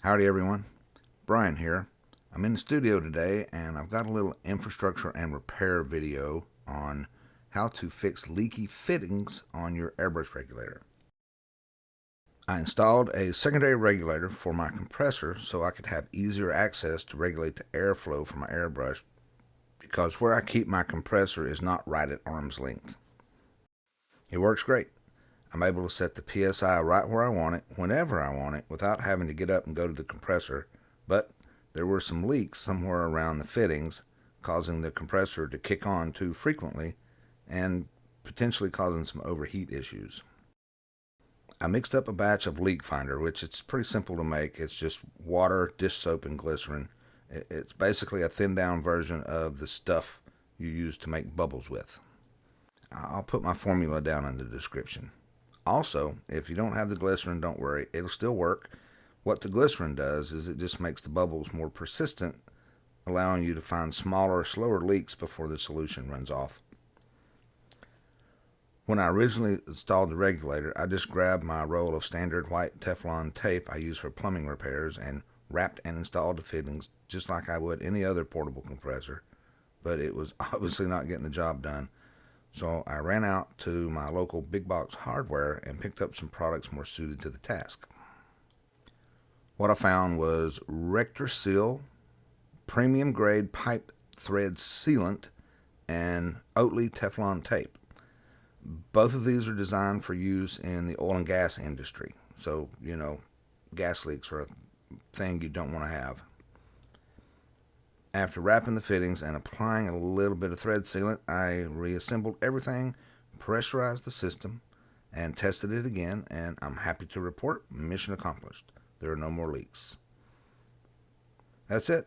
Howdy everyone, Brian here. I'm in the studio today and I've got a little infrastructure and repair video on how to fix leaky fittings on your airbrush regulator. I installed a secondary regulator for my compressor so I could have easier access to regulate the airflow from my airbrush because where I keep my compressor is not right at arm's length. It works great. I'm able to set the PSI right where I want it, whenever I want it, without having to get up and go to the compressor, but there were some leaks somewhere around the fittings, causing the compressor to kick on too frequently and potentially causing some overheat issues. I mixed up a batch of leak finder, which it's pretty simple to make. It's just water, dish soap, and glycerin. It's basically a thinned down version of the stuff you use to make bubbles with. I'll put my formula down in the description. Also, if you don't have the glycerin, don't worry, it'll still work. What the glycerin does is it just makes the bubbles more persistent, allowing you to find smaller, slower leaks before the solution runs off. When I originally installed the regulator, I just grabbed my roll of standard white Teflon tape I use for plumbing repairs and wrapped and installed the fittings just like I would any other portable compressor, but it was obviously not getting the job done. So I ran out to my local big box hardware and picked up some products more suited to the task. What I found was Rector Seal, premium grade pipe thread sealant, and Oatly Teflon tape. Both of these are designed for use in the oil and gas industry. So, gas leaks are a thing you don't want to have. After wrapping the fittings and applying a little bit of thread sealant, I reassembled everything, pressurized the system, and tested it again, and I'm happy to report mission accomplished. There are no more leaks. That's it.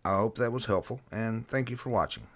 I hope that was helpful, and thank you for watching.